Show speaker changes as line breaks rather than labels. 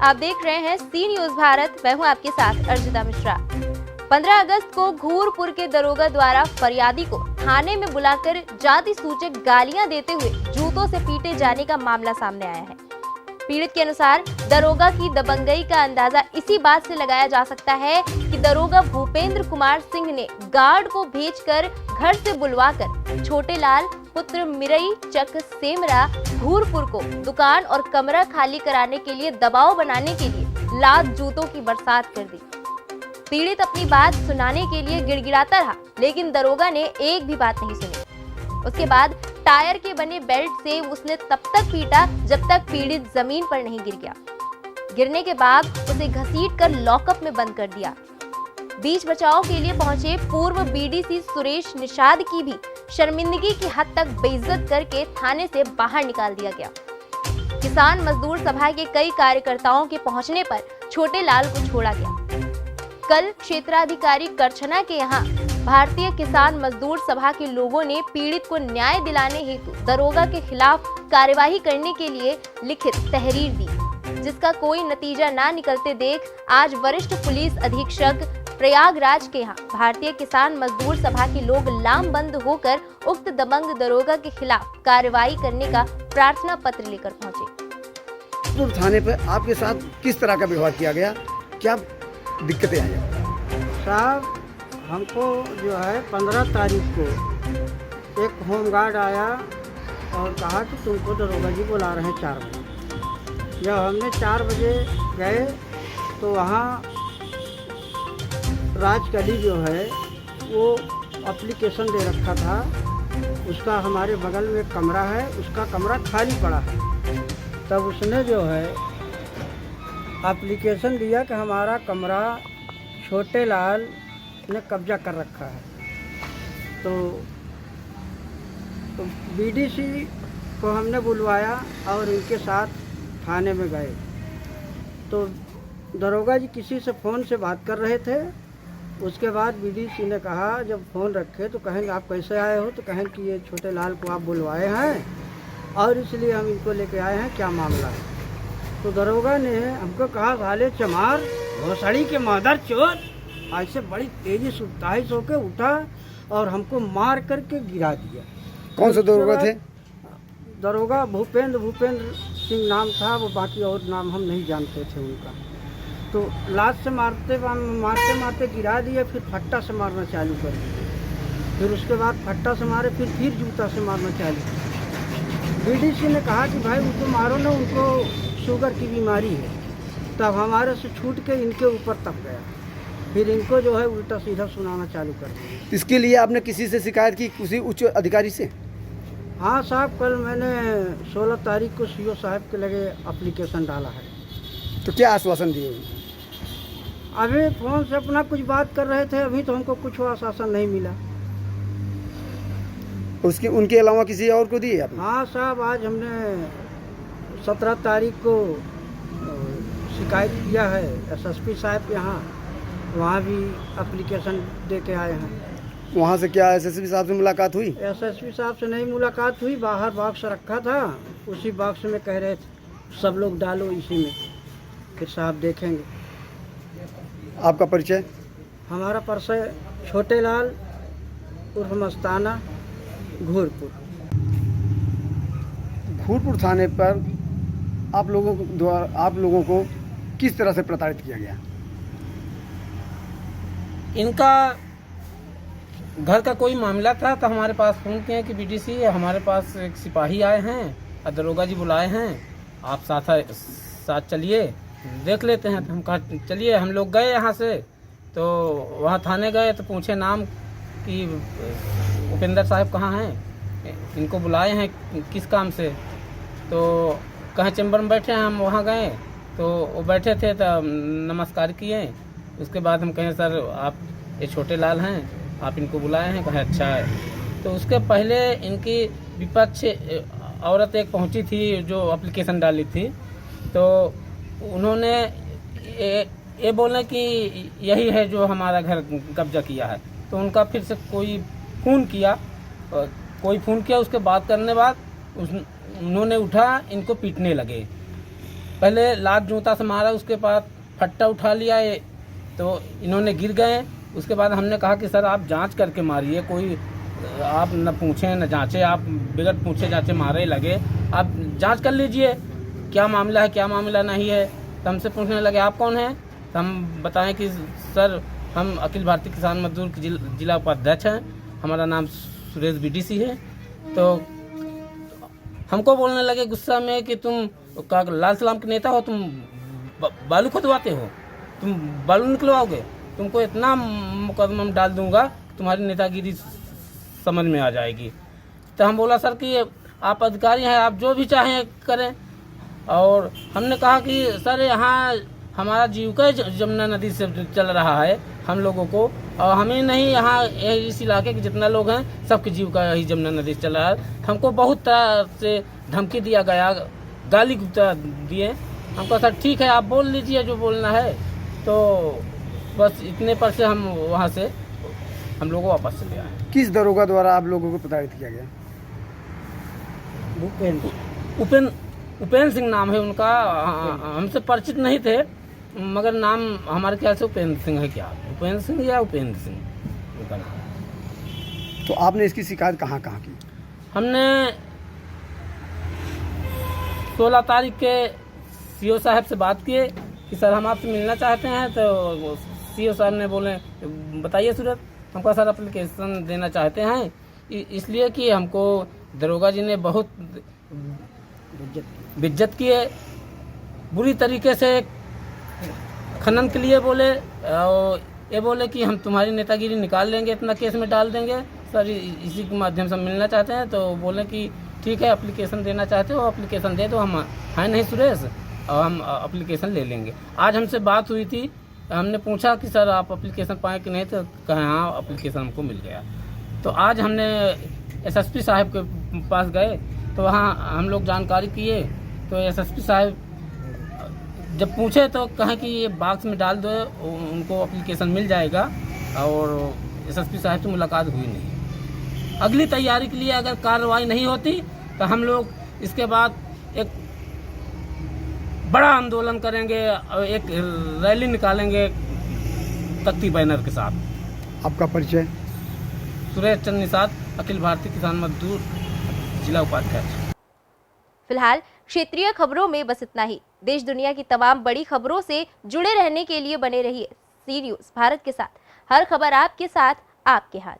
आप देख रहे हैं सी न्यूज भारत। मैं हूं आपके साथ अर्जिता मिश्रा। 15 अगस्त को घूरपुर के दरोगा द्वारा फरियादी को थाने में बुलाकर जाति सूचक गालियां देते हुए जूतों से पीटे जाने का मामला सामने आया है। पीड़ित के अनुसार दरोगा की दबंगई का अंदाजा इसी बात से लगाया जा सकता है कि दरोगा भूपेंद्र कुमार सिंह ने गार्ड को भेजकर घर से बुलवाकर छोटे लाल पुत्र मिरई चक सेमरा घूरपुर को दुकान और कमरा खाली कराने के लिए दबाव बनाने के लिए लात जूतों की बरसात कर दी। पीड़ित अपनी बात सुनाने के लिए गिड़गिड़ाता रहा, लेकिन दरोगा ने एक भी बात नहीं सुनी। उसके बाद टायर के बने बेल्ट से उसने तब तक पीटा जब तक पीड़ित जमीन पर नहीं गिर गया। गिरने के बाद उसे घसीटकर लॉकअप में बंद कर दिया। बीच बचाव के लिए पहुंचे पूर्व बीडीसी सुरेश निषाद की भी शर्मिंदगी की हद तक बेइज्जत करके थाने से बाहर निकाल दिया गया। किसान मजदूर सभा के कई कार्यकर्ताओं के पहुंचने पर छोटे लाल को छोड़ा गया। कल क्षेत्राधिकारी करछना के यहाँ भारतीय किसान मजदूर सभा के लोगों ने पीड़ित को न्याय दिलाने हेतु दरोगा के खिलाफ कार्यवाही करने के लिए लिखित तहरीर दी, जिसका कोई नतीजा ना निकलते देख आज वरिष्ठ पुलिस अधीक्षक प्रयागराज के यहाँ भारतीय किसान मजदूर सभा के लोग लामबंद होकर उक्त दबंग दरोगा के खिलाफ कार्रवाई करने का प्रार्थना पत्र लेकर पहुंचे।
थाने पर आपके साथ किस तरह का व्यवहार किया गया, क्या दिक्कतें आई?
साहब, हमको जो है 15 तारीख को एक होमगार्ड आया और कहा कि तुमको दरोगा जी बुला रहे हैं 4 बजे। जब हमने 4 बजे गए तो वहाँ राजकली जो है वो एप्लीकेशन दे रखा था। उसका हमारे बगल में कमरा है, उसका कमरा खाली पड़ा है। तब उसने जो है एप्लीकेशन दिया कि हमारा कमरा छोटे लाल ने कब्जा कर रखा है। तो बीडीसी को हमने बुलवाया और इनके साथ थाने में गए। तो दरोगा जी किसी से फ़ोन से बात कर रहे थे। उसके बाद बीडीसी ने कहा, जब फ़ोन रखे तो कहें आप कैसे आए हो, तो कहें कि ये छोटे लाल को आप बुलवाए हैं और इसलिए हम इनको लेके आए हैं, क्या मामला है। तो दरोगा ने हमको कहा, भाले चमार घोसड़ी के मादर चोर, ऐसे बड़ी तेजी से ताइस होके उठा और हमको मार करके गिरा दिया।
कौन से दरोगा थे?
दरोगा भूपेंद्र सिंह नाम था, वो बाकी और नाम हम नहीं जानते थे उनका। तो लात से मारते मारते गिरा दिया, फिर फट्टा से मारना चालू कर दिया। फिर उसके बाद फट्टा से मारे, फिर जूता से मारना चालू किया। बीडीसी ने कहा कि भाई उनको मारो ना, उनको शुगर की बीमारी है। तब हमारे से छूट के इनके ऊपर तप गया। फिर इनको जो है उल्टा सीधा सुनाना चालू कर दिया।
इसके लिए आपने किसी से शिकायत की, किसी उच्च अधिकारी से?
हाँ साहब, कल मैंने 16 तारीख को सीओ साहब के लगे एप्लीकेशन डाला है।
तो क्या आश्वासन दिए?
अभी फ़ोन से अपना कुछ बात कर रहे थे, अभी तो हमको कुछ आश्वासन नहीं मिला।
उसके उनके अलावा किसी और को दिए आपने?
हाँ साहब, आज हमने 17 तारीख को शिकायत किया है एसएसपी साहब के यहाँ, वहाँ भी एप्लीकेशन दे के आए हैं।
वहाँ से क्या एसएसपी साहब से मुलाकात हुई?
एसएसपी साहब से नहीं मुलाकात हुई, बाहर बॉक्स रखा था, उसी बॉक्स में कह रहे थे सब लोग डालो इसी में, फिर साहब देखेंगे।
आपका परिचय?
हमारा परिचय छोटे लाल उर्फ मस्ताना, घूरपुर
थाने पर आप लोगों को किस तरह से प्रताड़ित किया गया?
इनका घर का कोई मामला था तो हमारे पास फ़ोन किया कि बीडीसी हमारे पास एक सिपाही आए हैं और दरोगा जी बुलाए हैं, आप साथ चलिए देख लेते हैं। तो हम कहा चलिए। हम लोग गए यहाँ से, तो वहाँ थाने गए तो पूछे नाम कि उपेंद्र साहब कहाँ हैं, इनको बुलाए हैं किस काम से। तो कहाँ चैम्बर में बैठे हैं। हम वहाँ गए तो वो बैठे थे, तो नमस्कार किए। उसके बाद हम कहें सर आप ये छोटे लाल हैं, आप इनको बुलाए हैं? कहे अच्छा है। तो उसके पहले इनकी विपक्ष औरत एक पहुंची थी जो एप्लीकेशन डाली थी, तो उन्होंने ये बोला कि यही है जो हमारा घर कब्जा किया है। तो उनका फिर से कोई फ़ोन किया, उसके बात करने बाद उन्होंने उठा, इनको पीटने लगे। पहले लात जूता से मारा, उसके बाद फट्टा उठा लिया तो इन्होंने गिर गए। उसके बाद हमने कहा कि सर आप जांच करके मारिए, कोई आप न पूछें न जांचें, आप बिगड़ पूछे जांचे मारे लगे, आप जांच कर लीजिए क्या मामला है क्या मामला नहीं है। तो हमसे पूछने लगे आप कौन हैं, तो हम बताएं कि सर हम अखिल भारतीय किसान मजदूर जिला उपाध्यक्ष हैं, हमारा नाम सुरेश बीडीसी है। तो हमको बोलने लगे गुस्सा में कि तुम लाल सलाम के नेता हो, तुम बालू खुदवाते हो, तुम बालू निकलवाओगे, तुमको इतना मुकदमा में डाल दूंगा तुम्हारी नेतागिरी समझ में आ जाएगी। तो हम बोला सर कि आप अधिकारी हैं, आप जो भी चाहें करें। और हमने कहा कि सर यहाँ हमारा जीविका जमुना नदी से चल रहा है हम लोगों को, और हमें नहीं, यहाँ इस इलाके के जितना लोग हैं सबकी जीविका ही जमुना नदी से चल रहा है। हमको बहुत तरह से धमकी दिया गया, गाली गुप्ता दिए। हमको सर ठीक है आप बोल लीजिए जो बोलना है। तो बस इतने पर से हम वहाँ से हम लोग वापस चले आए।
किस दरोगा द्वारा आप लोगों को प्रताड़ित किया गया?
उपेंद्र सिंह नाम है उनका, हमसे परिचित नहीं थे मगर नाम हमारे ख्याल से उपेंद्र सिंह है। क्या उपेंद्र सिंह या उपेंद्र सिंह उनका नाम।
तो आपने इसकी शिकायत कहाँ की?
हमने 16 तारीख के सीओ साहब से बात किए कि सर हम आपसे मिलना चाहते हैं। तो सीओ साहब ने बोले बताइए सूरत। हमको सर एप्लीकेशन देना चाहते हैं इसलिए कि हमको दरोगा जी ने बहुत बेइज्जत किए, बुरी तरीके से खनन के लिए बोले, और ये बोले कि हम तुम्हारी नेतागिरी निकाल लेंगे, इतना केस में डाल देंगे। सर इसी के माध्यम से मिलना चाहते हैं। तो बोले कि ठीक है एप्लीकेशन देना चाहते हो एप्लीकेशन दे दो, हम हैं नहीं सुरेश, और हम एप्लीकेशन ले लेंगे। आज हमसे बात हुई थी, हमने पूछा कि सर आप एप्लीकेशन पाए कि नहीं, तो कहा हाँ एप्लीकेशन हमको मिल गया। तो आज हमने एसएसपी साहब के पास गए तो वहाँ हम लोग जानकारी किए। तो एसएसपी साहब जब पूछे तो कहें कि ये बॉक्स में डाल दो, उनको एप्लीकेशन मिल जाएगा। और एसएसपी साहब से मुलाकात हुई नहीं। अगली तैयारी के लिए अगर कार्रवाई नहीं होती तो हम लोग इसके बाद एक बड़ा आंदोलन करेंगे और एक रैली निकालेंगे तख्ती बैनर के साथ।
आपका परिचय?
सुरेश चंद निषाद, अखिल भारतीय किसान मजदूर जिला उपाध्यक्ष।
फिलहाल क्षेत्रीय खबरों में बस इतना ही। देश दुनिया की तमाम बड़ी खबरों से जुड़े रहने के लिए बने रहिए सी न्यूज़ भारत के साथ। हर खबर आपके साथ, आपके हाथ।